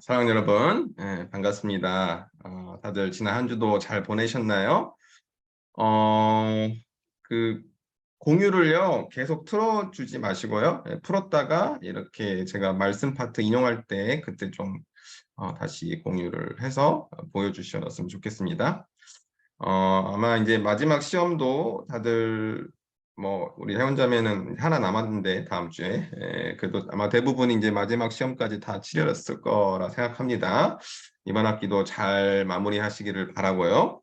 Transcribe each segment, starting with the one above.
사랑하는 여러분, 반갑습니다. 다들 지난 한 주도 잘 보내셨나요? 어, 그 공유를요 계속 틀어주지 마시고요. 풀었다가 이렇게 제가 말씀 파트 인용할 때 그때 좀 다시 공유를 해서 보여주셨으면 좋겠습니다. 아마 이제 마지막 시험도 다들 뭐 우리 회원자매는 하나 남았는데 다음 주에 그래도 아마 대부분이 이제 마지막 시험까지 다 치르셨을 거라 생각합니다. 이번 학기도 잘 마무리하시기를 바라고요.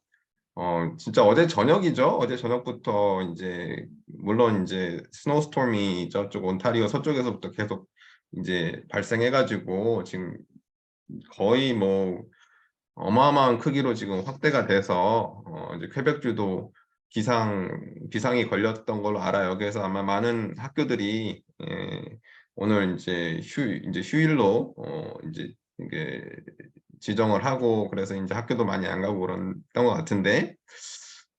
진짜 어제 저녁이죠. 어제 저녁부터 이제 물론 이제 스노우스톰이 저쪽 온타리오 서쪽에서부터 계속 이제 발생해가지고 지금 거의 뭐 어마어마한 크기로 지금 확대가 돼서 이제 퀘벡주도 비상이 걸렸던 걸로 알아요. 그래서 아마 많은 학교들이 오늘 이제 휴일로 이제 이게 지정을 하고 그래서 이제 학교도 많이 안 가고 그랬던 것 같은데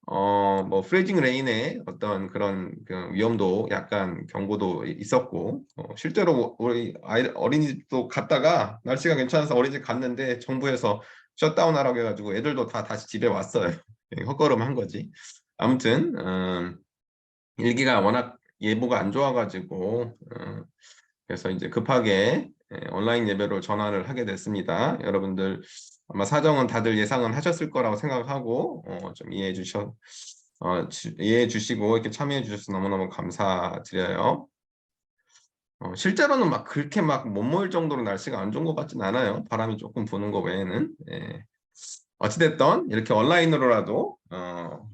뭐 프리징 레인의 어떤 그런 그 위험도 약간 경고도 있었고 실제로 우리 어린이집도 갔다가 날씨가 괜찮아서 어린이집 갔는데 정부에서 셧다운 하라고 해가지고 애들도 다 다시 집에 왔어요. 헛걸음한 거지. 아무튼 일기가 워낙 예보가 안 좋아가지고 그래서 이제 급하게 온라인 예배로 전환을 하게 됐습니다. 여러분들 아마 사정은 다들 예상은 하셨을 거라고 생각하고 좀 이해해 주시고 이렇게 참여해 주셔서 너무너무 감사드려요. 실제로는 막 그렇게 막 못 모일 정도로 날씨가 안 좋은 것 같진 않아요. 바람이 조금 부는 거 외에는. 어찌됐든 이렇게 온라인으로라도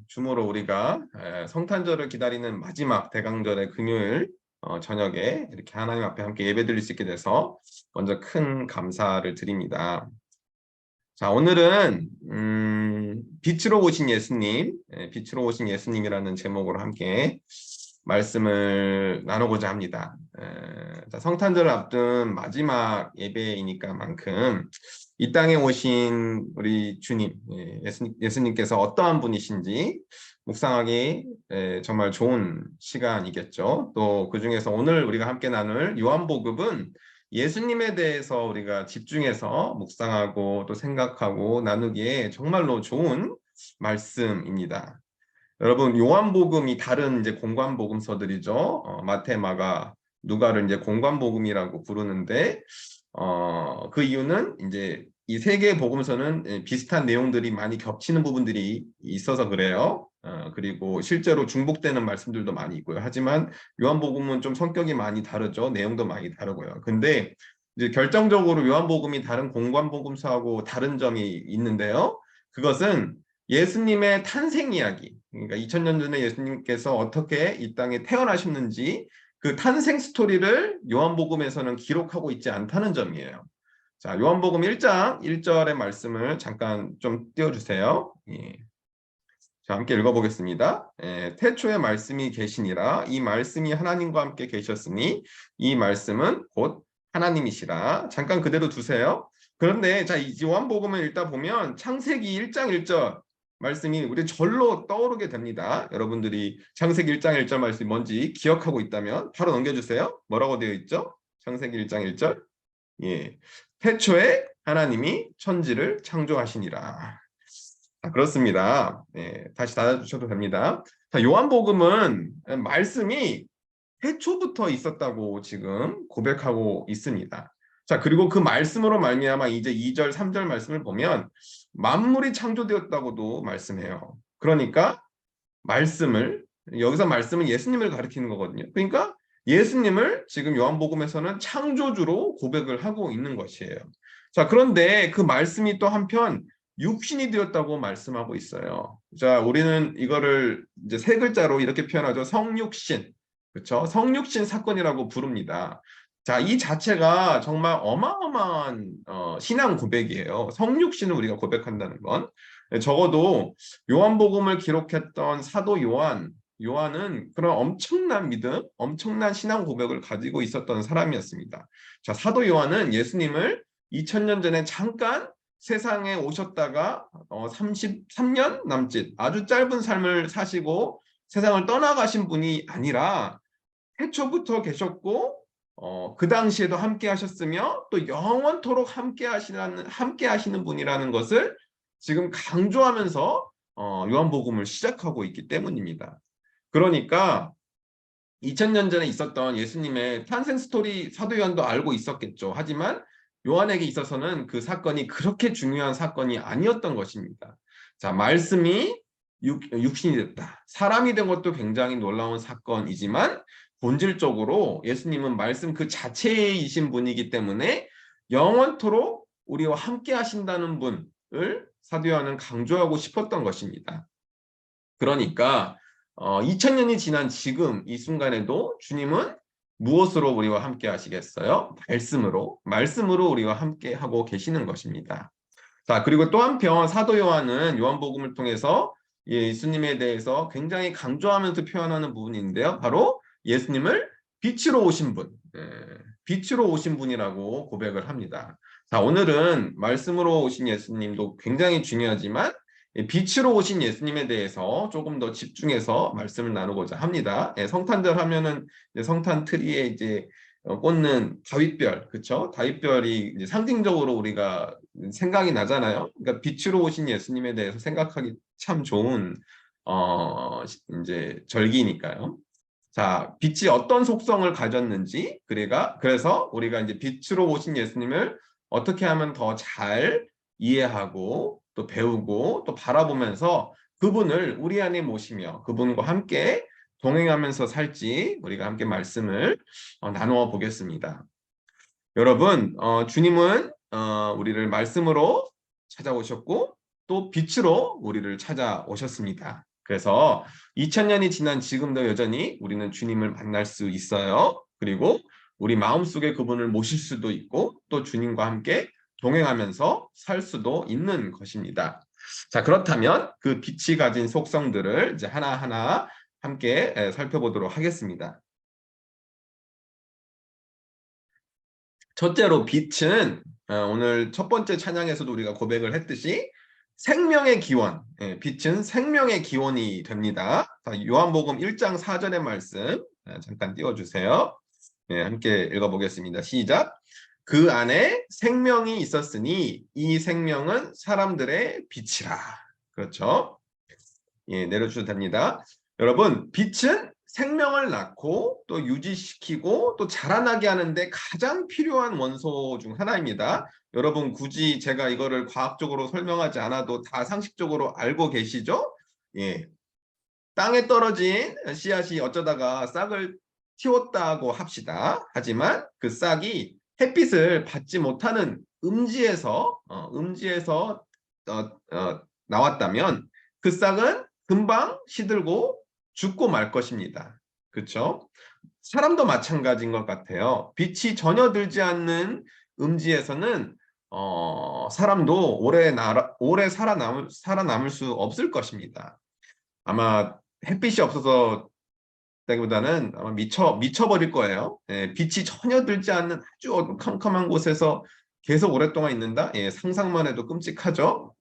줌으로 우리가 성탄절을 기다리는 마지막 대강절의 금요일 저녁에 이렇게 하나님 앞에 함께 예배드릴 수 있게 돼서 먼저 큰 감사를 드립니다. 자, 오늘은 빛으로 오신 예수님, 빛으로 오신 예수님이라는 제목으로 함께 말씀을 나누고자 합니다. 자, 성탄절을 앞둔 마지막 예배이니까만큼 이 땅에 오신 우리 주님, 예수님께서 어떠한 분이신지 묵상하기 정말 좋은 시간이겠죠. 또 그중에서 오늘 우리가 함께 나눌 요한복음은 예수님에 대해서 우리가 집중해서 묵상하고 또 생각하고 나누기에 정말로 좋은 말씀입니다. 여러분, 요한복음이 다른 이제 공관복음서들이죠. 마태, 마가, 누가를 이제 공관복음이라고 부르는데, 그 이유는 이제 이 세 개의 복음서는 비슷한 내용들이 많이 겹치는 부분들이 있어서 그래요. 그리고 실제로 중복되는 말씀들도 많이 있고요. 하지만 요한복음은 좀 성격이 많이 다르죠. 내용도 많이 다르고요. 근데 이제 결정적으로 요한복음이 다른 공관복음서하고 다른 점이 있는데요. 그것은 예수님의 탄생 이야기, 그러니까 2000년 전에 예수님께서 어떻게 이 땅에 태어나셨는지 그 탄생 스토리를 요한복음에서는 기록하고 있지 않다는 점이에요. 자, 요한복음 1장 1절의 말씀을 잠깐 좀 띄워주세요. 예. 자, 함께 읽어보겠습니다. 태초에 말씀이 계시니라. 이 말씀이 하나님과 함께 계셨으니 이 말씀은 곧 하나님이시라. 잠깐 그대로 두세요. 그런데 자, 이 요한복음을 읽다 보면 창세기 1장 1절 말씀이 우리 절로 떠오르게 됩니다. 여러분들이 창세기 1장 1절 말씀이 뭔지 기억하고 있다면 바로 넘겨주세요. 뭐라고 되어 있죠? 창세기 1장 1절. 예. 태초에 하나님이 천지를 창조하시니라. 그렇습니다. 다시 닫아주셔도 됩니다. 자, 요한복음은 말씀이 태초부터 있었다고 지금 고백하고 있습니다. 자, 그리고 그 말씀으로 말미암아 이제 2절, 3절 말씀을 보면 만물이 창조되었다고도 말씀해요. 그러니까 여기서 말씀은 예수님을 가리키는 거거든요. 그러니까 예수님을 지금 요한복음에서는 창조주로 고백을 하고 있는 것이에요. 자, 그런데 그 말씀이 또 한편 육신이 되었다고 말씀하고 있어요. 자, 우리는 이거를 이제 세 글자로 이렇게 표현하죠. 성육신. 그렇죠? 성육신 사건이라고 부릅니다. 자, 이 자체가 정말 어마어마한 신앙 고백이에요. 성육신을 우리가 고백한다는 건. 적어도 요한복음을 기록했던 사도 요한은 그런 엄청난 믿음, 엄청난 신앙 고백을 가지고 있었던 사람이었습니다. 자, 사도 요한은 예수님을 2000년 전에 잠깐 세상에 오셨다가 33년 남짓 아주 짧은 삶을 사시고 세상을 떠나가신 분이 아니라 태초부터 계셨고 그 당시에도 함께 하셨으며 또 영원토록 함께 하시는 분이라는 것을 지금 강조하면서 요한복음을 시작하고 있기 때문입니다. 그러니까 2000년 전에 있었던 예수님의 탄생 스토리 사도 요한도 알고 있었겠죠. 하지만 요한에게 있어서는 그 사건이 그렇게 중요한 사건이 아니었던 것입니다. 자, 말씀이 육신이 됐다. 사람이 된 것도 굉장히 놀라운 사건이지만 본질적으로 예수님은 말씀 그 자체이신 분이기 때문에 영원토록 우리와 함께 하신다는 분을 사도 요한은 강조하고 싶었던 것입니다. 그러니까 2000년이 지난 지금 이 순간에도 주님은 무엇으로 우리와 함께 하시겠어요? 말씀으로 우리와 함께 하고 계시는 것입니다. 자, 그리고 또 한편 사도 요한은 요한복음을 통해서 예수님에 대해서 굉장히 강조하면서 표현하는 부분인데요. 바로 예수님을 빛으로 오신 분, 빛으로 오신 분이라고 고백을 합니다. 자, 오늘은 말씀으로 오신 예수님도 굉장히 중요하지만 빛으로 오신 예수님에 대해서 조금 더 집중해서 말씀을 나누고자 합니다. 성탄절 하면은 성탄 트리에 이제 꽂는 다윗별, 그렇죠? 다윗별이 이제 상징적으로 우리가 생각이 나잖아요. 그러니까 빛으로 오신 예수님에 대해서 생각하기 참 좋은 이제 절기니까요. 자, 빛이 어떤 속성을 가졌는지, 그래서 우리가 이제 빛으로 오신 예수님을 어떻게 하면 더 잘 이해하고 또 배우고 또 바라보면서 그분을 우리 안에 모시며 그분과 함께 동행하면서 살지 우리가 함께 말씀을 나누어 보겠습니다. 여러분, 주님은 우리를 말씀으로 찾아오셨고 또 빛으로 우리를 찾아오셨습니다. 그래서 2000년이 지난 지금도 여전히 우리는 주님을 만날 수 있어요. 그리고 우리 마음속에 그분을 모실 수도 있고 또 주님과 함께 동행하면서 살 수도 있는 것입니다. 자, 그렇다면 그 빛이 가진 속성들을 이제 하나하나 함께 살펴보도록 하겠습니다. 첫째로 빛은 오늘 첫 번째 찬양에서도 우리가 고백을 했듯이 생명의 기원, 빛은 생명의 기원이 됩니다. 요한복음 1장 4절의 말씀 잠깐 띄워주세요. 함께 읽어보겠습니다. 시작. 그 안에 생명이 있었으니 이 생명은 사람들의 빛이라. 그렇죠? 내려주셔도 됩니다. 여러분, 빛은 생명을 낳고 또 유지시키고 또 자라나게 하는데 가장 필요한 원소 중 하나입니다. 여러분, 굳이 제가 이거를 과학적으로 설명하지 않아도 다 상식적으로 알고 계시죠? 땅에 떨어진 씨앗이 어쩌다가 싹을 틔웠다고 합시다. 하지만 그 싹이 햇빛을 받지 못하는 음지에서 나왔다면 그 싹은 금방 시들고 죽고 말 것입니다. 그렇죠? 사람도 마찬가지인 것 같아요. 빛이 전혀 들지 않는 음지에서는 사람도 오래 살아남을 수 없을 것입니다. 아마 햇빛이 없어서 보다는 아마 미쳐버릴 거예요. 빛이 전혀 들지 않는 아주 어두컴컴한 곳에서 계속 오랫동안 있는다? 상상만 해도 끔찍하죠?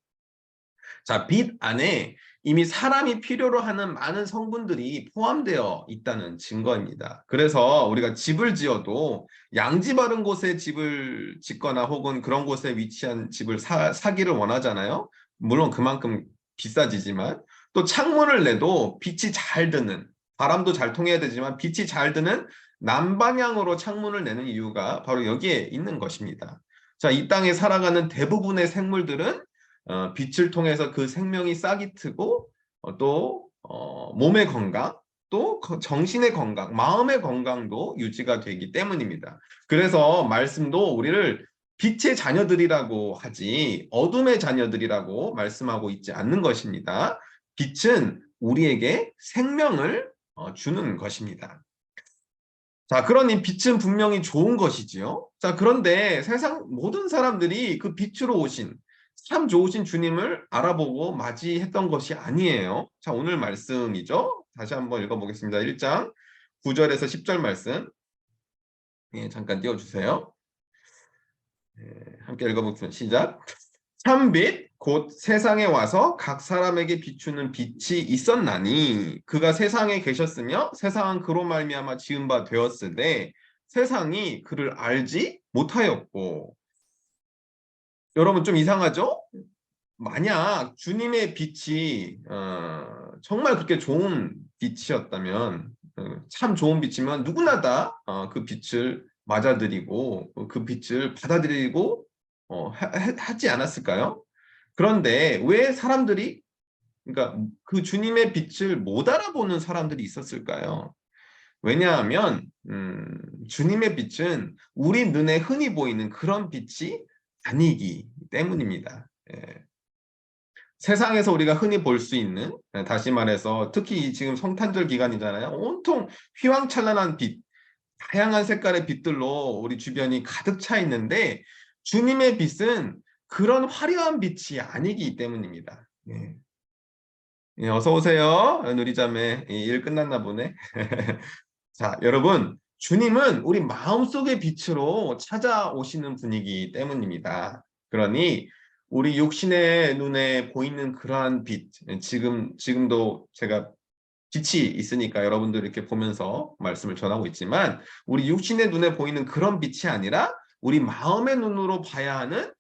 자, 빛 안에 이미 사람이 필요로 하는 많은 성분들이 포함되어 있다는 증거입니다. 그래서 우리가 집을 지어도 양지 바른 곳에 집을 짓거나 혹은 그런 곳에 위치한 집을 사기를 원하잖아요. 물론 그만큼 비싸지지만 또 창문을 내도 빛이 잘 드는 바람도 잘 통해야 되지만 빛이 잘 드는 남방향으로 창문을 내는 이유가 바로 여기에 있는 것입니다. 자, 이 땅에 살아가는 대부분의 생물들은 빛을 통해서 그 생명이 싹이 트고 또 몸의 건강, 또 정신의 건강, 마음의 건강도 유지가 되기 때문입니다. 그래서 말씀도 우리를 빛의 자녀들이라고 하지 어둠의 자녀들이라고 말씀하고 있지 않는 것입니다. 빛은 우리에게 생명을 주는 것입니다. 자, 그러니 빛은 분명히 좋은 것이지요. 자, 그런데 세상 모든 사람들이 그 빛으로 오신 참 좋으신 주님을 알아보고 맞이했던 것이 아니에요. 자, 오늘 말씀이죠. 다시 한번 읽어보겠습니다. 1장 9절에서 10절 말씀. 잠깐 띄워주세요. 함께 읽어보겠습니다. 시작. 참빛 곧 세상에 와서 각 사람에게 비추는 빛이 있었나니 그가 세상에 계셨으며 세상은 그로 말미암아 지은 바 되었으되 세상이 그를 알지 못하였고. 여러분 좀 이상하죠? 만약 주님의 빛이 정말 그렇게 좋은 빛이었다면, 참 좋은 빛이면 누구나 다 그 빛을 맞아들이고 그 빛을 받아들이고 하지 않았을까요? 그런데 왜 사람들이, 그러니까 그 주님의 빛을 못 알아보는 사람들이 있었을까요? 왜냐하면 주님의 빛은 우리 눈에 흔히 보이는 그런 빛이 아니기 때문입니다. 예. 세상에서 우리가 흔히 볼 수 있는, 다시 말해서 특히 지금 성탄절 기간이잖아요. 온통 휘황찬란한 빛, 다양한 색깔의 빛들로 우리 주변이 가득 차 있는데 주님의 빛은 그런 화려한 빛이 아니기 때문입니다. 예. 예, 어서 오세요. 누리자매. 일 끝났나 보네. 자, 여러분, 주님은 우리 마음속의 빛으로 찾아오시는 분이기 때문입니다. 그러니 우리 육신의 눈에 보이는 그러한 빛, 지금도 제가 빛이 있으니까 여러분들 이렇게 보면서 말씀을 전하고 있지만, 우리 육신의 눈에 보이는 그런 빛이 아니라 우리 마음의 눈으로 봐야 하는,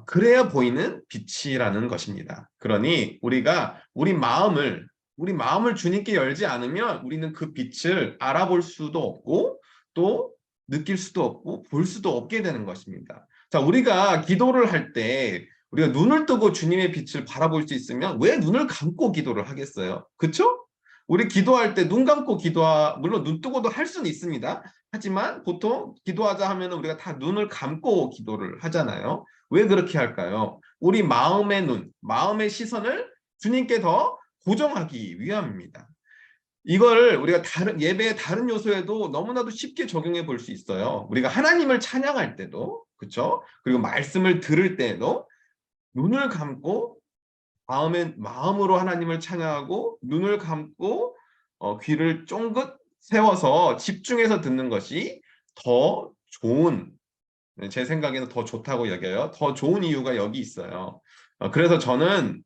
그래야 보이는 빛이라는 것입니다. 그러니 우리가 우리 마음을 주님께 열지 않으면 우리는 그 빛을 알아볼 수도 없고 또 느낄 수도 없고 볼 수도 없게 되는 것입니다. 자, 우리가 기도를 할 때 우리가 눈을 뜨고 주님의 빛을 바라볼 수 있으면 왜 눈을 감고 기도를 하겠어요? 그렇죠? 우리 기도할 때 눈 감고 물론 눈 뜨고도 할 수는 있습니다. 하지만 보통 기도하자 하면 우리가 다 눈을 감고 기도를 하잖아요. 왜 그렇게 할까요? 우리 마음의 눈, 마음의 시선을 주님께 더 고정하기 위함입니다. 이걸 우리가 예배의 다른 요소에도 너무나도 쉽게 적용해 볼 수 있어요. 우리가 하나님을 찬양할 때도, 그렇죠? 그리고 말씀을 들을 때도 눈을 감고 마음으로 하나님을 찬양하고 눈을 감고 귀를 쫑긋 세워서 집중해서 듣는 것이 더 좋은, 제 생각에는 더 좋다고 여겨요. 더 좋은 이유가 여기 있어요. 그래서 저는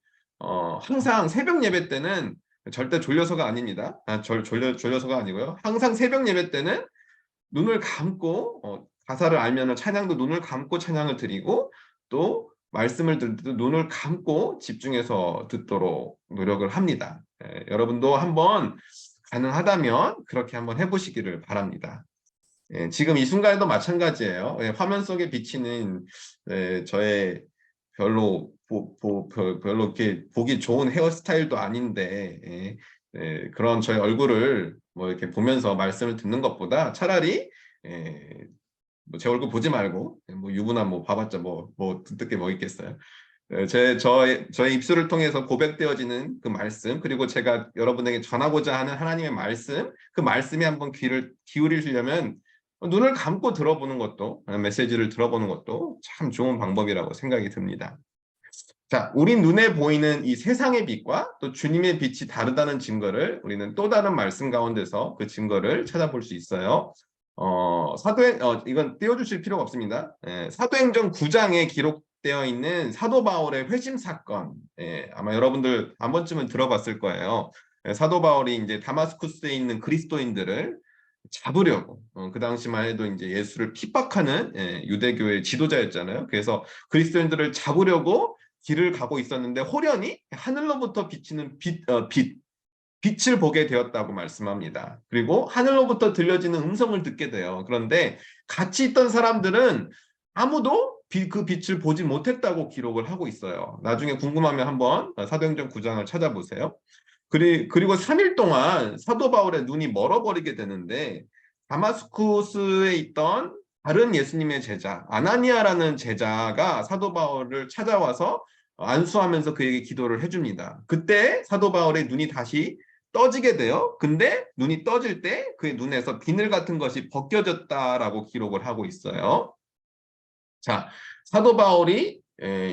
항상 새벽 예배 때는 절대 졸려서가 아닙니다. 졸려서가 아니고요. 항상 새벽 예배 때는 눈을 감고 가사를 알면은 찬양도 눈을 감고 찬양을 드리고 또 말씀을 들 때도 눈을 감고 집중해서 듣도록 노력을 합니다. 여러분도 한번 가능하다면 그렇게 한번 해보시기를 바랍니다. 지금 이 순간에도 마찬가지예요. 화면 속에 비치는 저의 별로 이렇게 보기 좋은 헤어스타일도 아닌데, 그런 저의 얼굴을 뭐 이렇게 보면서 말씀을 듣는 것보다 차라리 뭐제 얼굴 보지 말고 뭐 유부남 뭐 봐봤자 뭐 듣을 게 뭐 있겠어요. 저의 입술을 통해서 고백되어지는 그 말씀, 그리고 제가 여러분에게 전하고자 하는 하나님의 말씀, 그 말씀에 한번 귀를 기울이시려면 눈을 감고 들어보는 것도, 메시지를 들어보는 것도 참 좋은 방법이라고 생각이 듭니다. 자, 우리 눈에 보이는 이 세상의 빛과 또 주님의 빛이 다르다는 증거를 우리는 또 다른 말씀 가운데서 그 증거를 찾아볼 수 있어요. 이건 띄워주실 필요가 없습니다. 사도행전 9장에 기록되어 있는 사도 바울의 회심 사건, 아마 여러분들 한 번쯤은 들어봤을 거예요. 사도 바울이 이제 다마스쿠스에 있는 그리스도인들을 잡으려고, 그 당시만 해도 이제 예수를 핍박하는 유대교의 지도자였잖아요. 그래서 그리스도인들을 잡으려고 길을 가고 있었는데 호련히 하늘로부터 비치는 빛을 보게 되었다고 말씀합니다. 그리고 하늘로부터 들려지는 음성을 듣게 돼요. 그런데 같이 있던 사람들은 아무도 그 빛을 보지 못했다고 기록을 하고 있어요. 나중에 궁금하면 한번 사도행전 9장을 찾아보세요. 그리고 3일 동안 사도 바울의 눈이 멀어버리게 되는데 다마스쿠스에 있던 다른 예수님의 제자 아나니아라는 제자가 사도 바울을 찾아와서 안수하면서 그에게 기도를 해줍니다. 그때 사도 바울의 눈이 다시 떠지게 돼요. 근데 눈이 떠질 때 그의 눈에서 비늘 같은 것이 벗겨졌다라고 기록을 하고 있어요. 자, 사도 바울이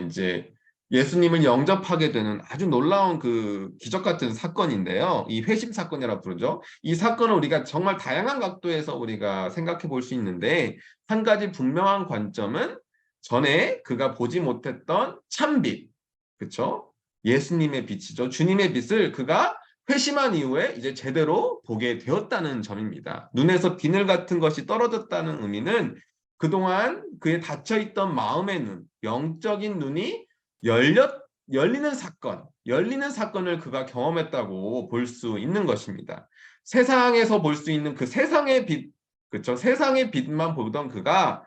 이제 예수님을 영접하게 되는 아주 놀라운 그 기적 같은 사건인데요. 이 회심 사건이라고 부르죠. 이 사건을 우리가 정말 다양한 각도에서 우리가 생각해 볼 수 있는데 한 가지 분명한 관점은 전에 그가 보지 못했던 참빛, 그렇죠? 예수님의 빛이죠. 주님의 빛을 그가 회심한 이후에 이제 제대로 보게 되었다는 점입니다. 눈에서 비늘 같은 것이 떨어졌다는 의미는 그동안 그의 닫혀있던 마음의 눈, 영적인 눈이 열리는 열리는 사건을 그가 경험했다고 볼 수 있는 것입니다. 세상에서 볼 수 있는 그 세상의 빛, 그렇죠? 세상의 빛만 보던 그가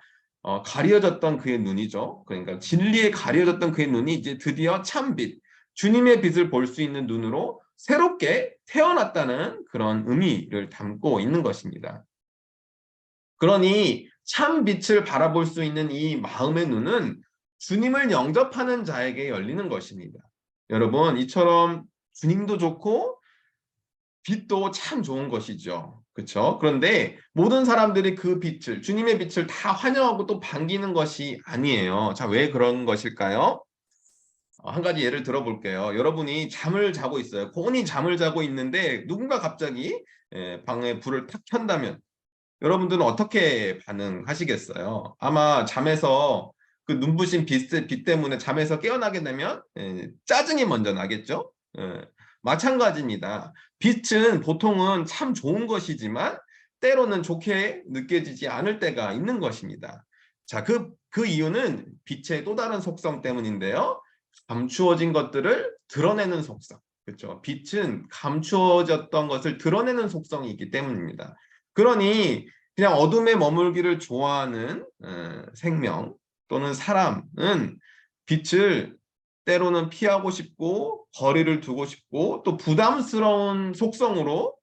가려졌던 그의 눈이죠. 그러니까 진리에 가려졌던 그의 눈이 이제 드디어 참빛, 주님의 빛을 볼 수 있는 눈으로 새롭게 태어났다는 그런 의미를 담고 있는 것입니다. 그러니 참 빛을 바라볼 수 있는 이 마음의 눈은 주님을 영접하는 자에게 열리는 것입니다. 여러분, 이처럼 주님도 좋고 빛도 참 좋은 것이죠. 그렇죠? 그런데 모든 사람들이 그 빛을, 주님의 빛을 다 환영하고 또 반기는 것이 아니에요. 자, 왜 그런 것일까요? 한 가지 예를 들어볼게요. 여러분이 잠을 자고 있어요. 곤히 잠을 자고 있는데 누군가 갑자기 방에 불을 탁 켠다면 여러분들은 어떻게 반응하시겠어요? 아마 잠에서 그 눈부신 빛 때문에 잠에서 깨어나게 되면 짜증이 먼저 나겠죠? 마찬가지입니다. 빛은 보통은 참 좋은 것이지만 때로는 좋게 느껴지지 않을 때가 있는 것입니다. 자, 그 이유는 빛의 또 다른 속성 때문인데요. 감추어진 것들을 드러내는 속성. 그렇죠? 빛은 감추어졌던 것을 드러내는 속성이 있기 때문입니다. 그러니 그냥 어둠에 머물기를 좋아하는 생명 또는 사람은 빛을 때로는 피하고 싶고 거리를 두고 싶고 또 부담스러운 속성으로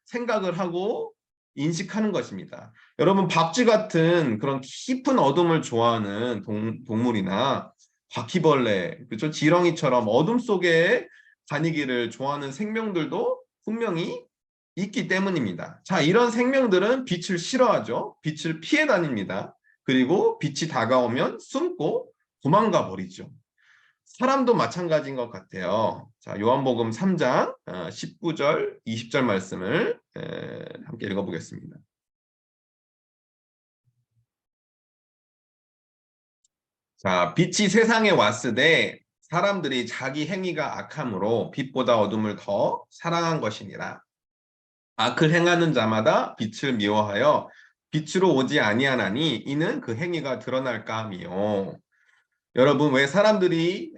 생각을 하고 인식하는 것입니다. 여러분 박쥐 같은 그런 깊은 어둠을 좋아하는 동물이나 바퀴벌레, 그렇죠? 지렁이처럼 어둠 속에 다니기를 좋아하는 생명들도 분명히 있기 때문입니다. 자, 이런 생명들은 빛을 싫어하죠. 빛을 피해 다닙니다. 그리고 빛이 다가오면 숨고 도망가 버리죠. 사람도 마찬가지인 것 같아요. 자, 요한복음 3장 19절, 20절 말씀을 함께 읽어보겠습니다. 자, 빛이 세상에 왔으되 사람들이 자기 행위가 악함으로 빛보다 어둠을 더 사랑한 것이니라. 악을 행하는 자마다 빛을 미워하여 빛으로 오지 아니하나니 이는 그 행위가 드러날까 함이요. 여러분, 왜 사람들이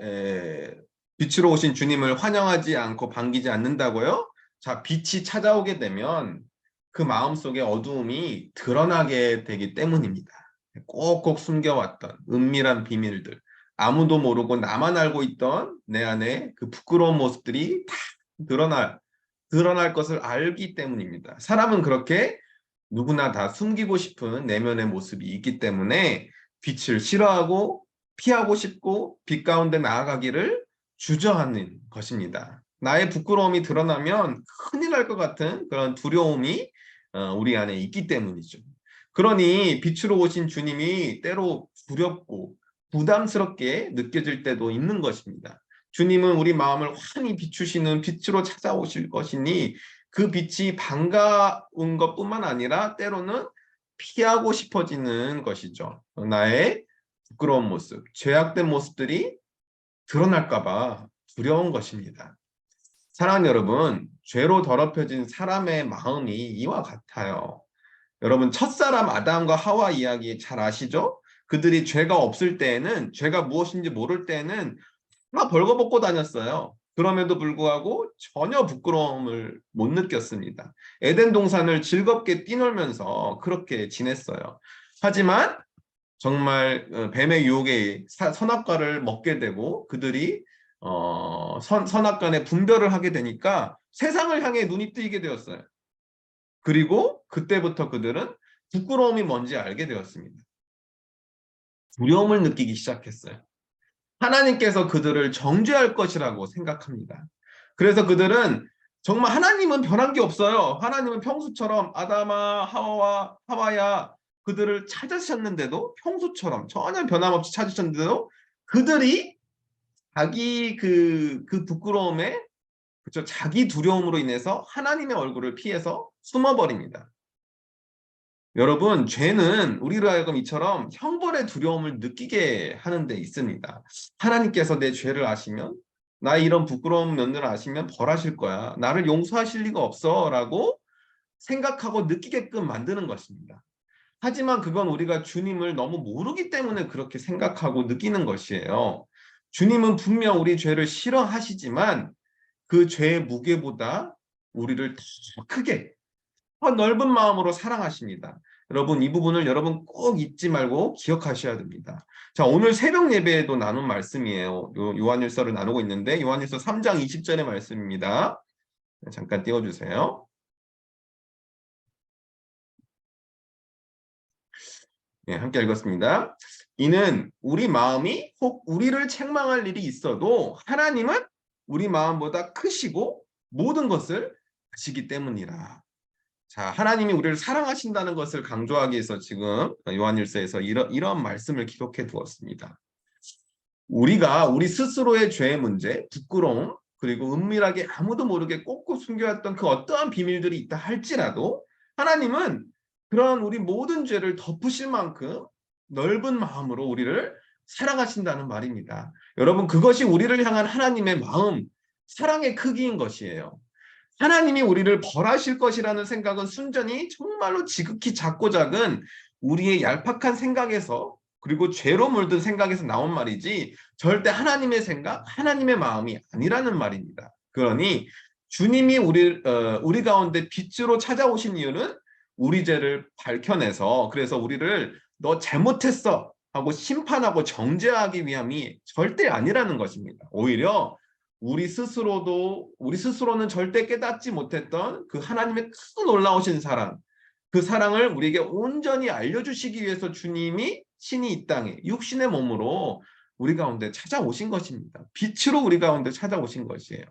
빛으로 오신 주님을 환영하지 않고 반기지 않는다고요? 자, 빛이 찾아오게 되면 그 마음속에 어두움이 드러나게 되기 때문입니다. 꼭꼭 숨겨왔던 은밀한 비밀들, 아무도 모르고 나만 알고 있던 내 안에 그 부끄러운 모습들이 다 드러날 것을 알기 때문입니다. 사람은 그렇게 누구나 다 숨기고 싶은 내면의 모습이 있기 때문에 빛을 싫어하고 피하고 싶고 빛 가운데 나아가기를 주저하는 것입니다. 나의 부끄러움이 드러나면 큰일 날 것 같은 그런 두려움이 우리 안에 있기 때문이죠. 그러니 빛으로 오신 주님이 때로 두렵고 부담스럽게 느껴질 때도 있는 것입니다. 주님은 우리 마음을 환히 비추시는 빛으로 찾아오실 것이니 그 빛이 반가운 것뿐만 아니라 때로는 피하고 싶어지는 것이죠. 나의 부끄러운 모습, 죄악된 모습들이 드러날까 봐 두려운 것입니다. 사랑하는 여러분, 죄로 더럽혀진 사람의 마음이 이와 같아요. 여러분, 첫사람 아담과 하와 이야기 잘 아시죠? 그들이 죄가 없을 때에는, 죄가 무엇인지 모를 때에는 다 벌거벗고 다녔어요. 그럼에도 불구하고 전혀 부끄러움을 못 느꼈습니다. 에덴 동산을 즐겁게 뛰놀면서 그렇게 지냈어요. 하지만 정말 뱀의 유혹에 선악과를 먹게 되고 그들이 선악간에 분별을 하게 되니까 세상을 향해 눈이 뜨이게 되었어요. 그리고 그때부터 그들은 부끄러움이 뭔지 알게 되었습니다. 두려움을 느끼기 시작했어요. 하나님께서 그들을 정죄할 것이라고 생각합니다. 그래서 그들은 정말 하나님은 변한 게 없어요. 하나님은 평소처럼 아담아, 하와야 그들을 찾으셨는데도 평소처럼 전혀 변함없이 찾으셨는데도 그들이 자기 그 부끄러움에 그쵸 자기 두려움으로 인해서 하나님의 얼굴을 피해서 숨어버립니다. 여러분, 죄는 우리로 하여금 이처럼 형벌의 두려움을 느끼게 하는 데 있습니다. 하나님께서 내 죄를 아시면 나의 이런 부끄러운 면을 아시면 벌하실 거야. 나를 용서하실 리가 없어 라고 생각하고 느끼게끔 만드는 것입니다. 하지만 그건 우리가 주님을 너무 모르기 때문에 그렇게 생각하고 느끼는 것이에요. 주님은 분명 우리 죄를 싫어하시지만 그 죄의 무게보다 우리를 더 크게, 더 넓은 마음으로 사랑하십니다. 여러분, 이 부분을 여러분 꼭 잊지 말고 기억하셔야 됩니다. 자, 오늘 새벽 예배에도 나눈 말씀이에요. 요한일서를 나누고 있는데 요한일서 3장 20절의 말씀입니다. 잠깐 띄워주세요. 네, 함께 읽었습니다. 이는 우리 마음이 혹 우리를 책망할 일이 있어도 하나님은 우리 마음보다 크시고 모든 것을 아시기 때문이라. 자, 하나님이 우리를 사랑하신다는 것을 강조하기 위해서 지금 요한일서에서 이런 말씀을 기록해 두었습니다. 우리가 우리 스스로의 죄의 문제, 부끄러움, 그리고 은밀하게 아무도 모르게 꼭꼭 숨겨왔던 그 어떠한 비밀들이 있다 할지라도 하나님은 그런 우리 모든 죄를 덮으실 만큼 넓은 마음으로 우리를 사랑하신다는 말입니다. 여러분, 그것이 우리를 향한 하나님의 마음, 사랑의 크기인 것이에요. 하나님이 우리를 벌하실 것이라는 생각은 순전히 정말로 지극히 작고 작은 우리의 얄팍한 생각에서, 그리고 죄로 물든 생각에서 나온 말이지 절대 하나님의 생각, 하나님의 마음이 아니라는 말입니다. 그러니 주님이 우리 가운데 빛으로 찾아오신 이유는 우리 죄를 밝혀내서, 그래서 우리를 너 잘못했어 하고 심판하고 정죄하기 위함이 절대 아니라는 것입니다. 오히려 우리 스스로는 절대 깨닫지 못했던 그 하나님의 큰 놀라우신 사랑, 그 사랑을 우리에게 온전히 알려주시기 위해서 주님이 신이 이 땅에 육신의 몸으로 우리 가운데 찾아오신 것입니다. 빛으로 우리 가운데 찾아오신 것이에요.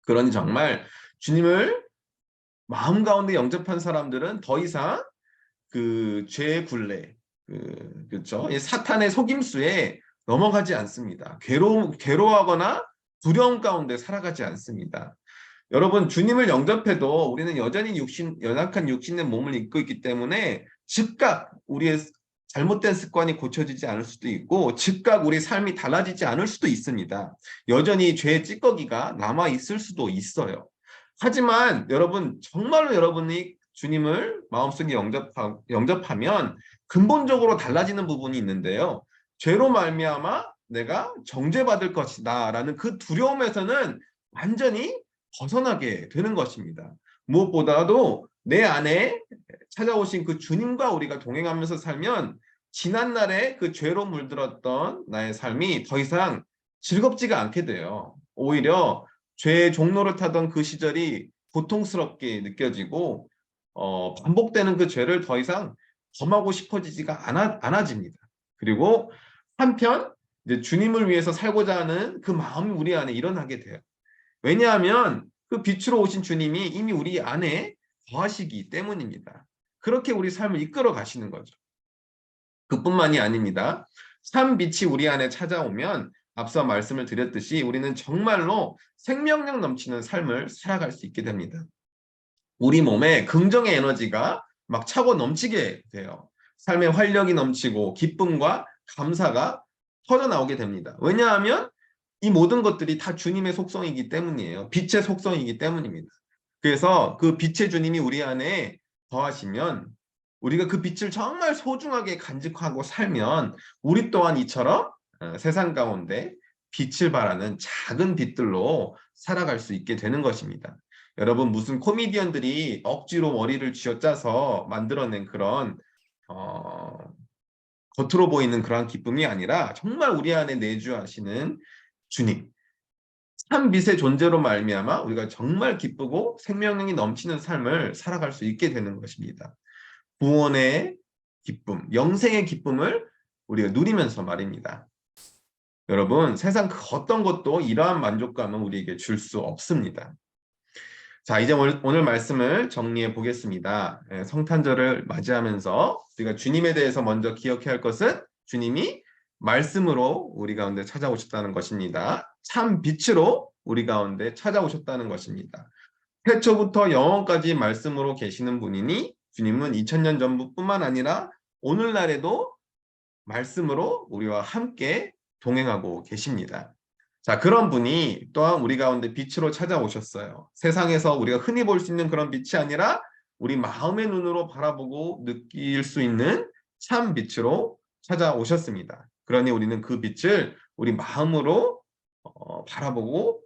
그러니 정말 주님을 마음 가운데 영접한 사람들은 더 이상 그 죄의 굴레, 그렇죠? 이 사탄의 속임수에 넘어가지 않습니다. 괴로워하거나 두려움 가운데 살아가지 않습니다. 여러분, 주님을 영접해도 우리는 여전히 연약한 육신의 몸을 입고 있기 때문에 즉각 우리의 잘못된 습관이 고쳐지지 않을 수도 있고 즉각 우리 삶이 달라지지 않을 수도 있습니다. 여전히 죄의 찌꺼기가 남아 있을 수도 있어요. 하지만 여러분, 정말로 여러분이 주님을 마음속에 영접하면 근본적으로 달라지는 부분이 있는데요. 죄로 말미암아 내가 정죄받을 것이다 라는 그 두려움에서는 완전히 벗어나게 되는 것입니다. 무엇보다도 내 안에 찾아오신 그 주님과 우리가 동행하면서 살면 지난날에 그 죄로 물들었던 나의 삶이 더 이상 즐겁지가 않게 돼요. 오히려 죄의 종로를 타던 그 시절이 고통스럽게 느껴지고 반복되는 그 죄를 더 이상 범하고 싶어지지가 않아집니다. 그리고 한편 이제 주님을 위해서 살고자 하는 그 마음이 우리 안에 일어나게 돼요. 왜냐하면 그 빛으로 오신 주님이 이미 우리 안에 거하시기 때문입니다. 그렇게 우리 삶을 이끌어 가시는 거죠. 그뿐만이 아닙니다. 참 빛이 우리 안에 찾아오면 앞서 말씀을 드렸듯이 우리는 정말로 생명력 넘치는 삶을 살아갈 수 있게 됩니다. 우리 몸에 긍정의 에너지가 막 차고 넘치게 돼요. 삶의 활력이 넘치고 기쁨과 감사가 터져나오게 됩니다. 왜냐하면 이 모든 것들이 다 주님의 속성이기 때문이에요. 빛의 속성이기 때문입니다. 그래서 그 빛의 주님이 우리 안에 거하시면 우리가 그 빛을 정말 소중하게 간직하고 살면 우리 또한 이처럼 세상 가운데 빛을 발하는 작은 빛들로 살아갈 수 있게 되는 것입니다. 여러분, 무슨 코미디언들이 억지로 머리를 쥐어짜서 만들어낸 그런 겉으로 보이는 그러한 기쁨이 아니라 정말 우리 안에 내주하시는 주님, 참 빛의 존재로 말미암아 우리가 정말 기쁘고 생명력이 넘치는 삶을 살아갈 수 있게 되는 것입니다. 구원의 기쁨, 영생의 기쁨을 우리가 누리면서 말입니다. 여러분, 세상 그 어떤 것도 이러한 만족감은 우리에게 줄 수 없습니다. 자, 이제 오늘 말씀을 정리해 보겠습니다. 성탄절을 맞이하면서 우리가 주님에 대해서 먼저 기억해야 할 것은 주님이 말씀으로 우리 가운데 찾아오셨다는 것입니다. 참 빛으로 우리 가운데 찾아오셨다는 것입니다. 태초부터 영원까지 말씀으로 계시는 분이니 주님은 2000년 전뿐만 아니라 오늘날에도 말씀으로 우리와 함께 동행하고 계십니다. 자, 그런 분이 또한 우리 가운데 빛으로 찾아오셨어요. 세상에서 우리가 흔히 볼 수 있는 그런 빛이 아니라 우리 마음의 눈으로 바라보고 느낄 수 있는 참 빛으로 찾아오셨습니다. 그러니 우리는 그 빛을 우리 마음으로 바라보고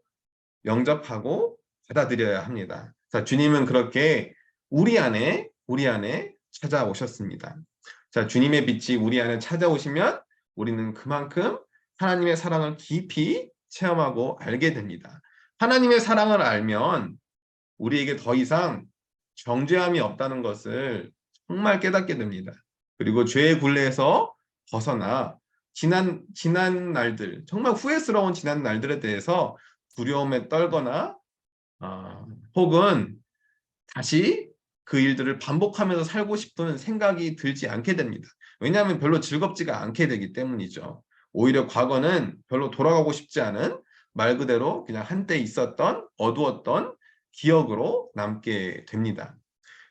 영접하고 받아들여야 합니다. 자, 주님은 그렇게 우리 안에 찾아오셨습니다. 자, 주님의 빛이 우리 안에 찾아오시면 우리는 그만큼 하나님의 사랑을 깊이 체험하고 알게 됩니다. 하나님의 사랑을 알면 우리에게 더 이상 정죄함이 없다는 것을 정말 깨닫게 됩니다. 그리고 죄의 굴레에서 벗어나 지난 날들, 정말 후회스러운 지난 날들에 대해서 두려움에 떨거나 혹은 다시 그 일들을 반복하면서 살고 싶은 생각이 들지 않게 됩니다. 왜냐하면 별로 즐겁지가 않게 되기 때문이죠. 오히려 과거는 별로 돌아가고 싶지 않은 말 그대로 그냥 한때 있었던 어두웠던 기억으로 남게 됩니다.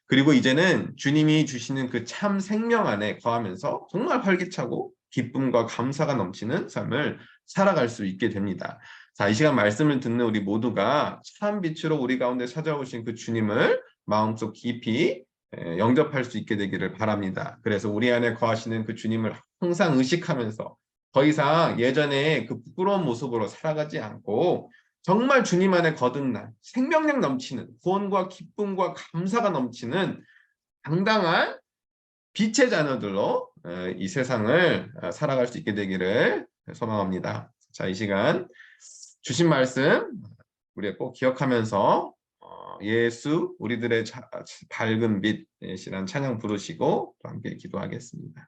그리고 이제는 주님이 주시는 그 참 생명 안에 거하면서 정말 활기차고 기쁨과 감사가 넘치는 삶을 살아갈 수 있게 됩니다. 자, 이 시간 말씀을 듣는 우리 모두가 참 빛으로 우리 가운데 찾아오신 그 주님을 마음속 깊이 영접할 수 있게 되기를 바랍니다. 그래서 우리 안에 거하시는 그 주님을 항상 의식하면서 더 이상 예전에 그 부끄러운 모습으로 살아가지 않고 정말 주님 안에 거듭난 생명력 넘치는 구원과 기쁨과 감사가 넘치는 당당한 빛의 자녀들로 이 세상을 살아갈 수 있게 되기를 소망합니다. 자, 이 시간 주신 말씀 우리가 꼭 기억하면서 예수 우리들의 밝은 빛이란 찬양 부르시고 또 함께 기도하겠습니다.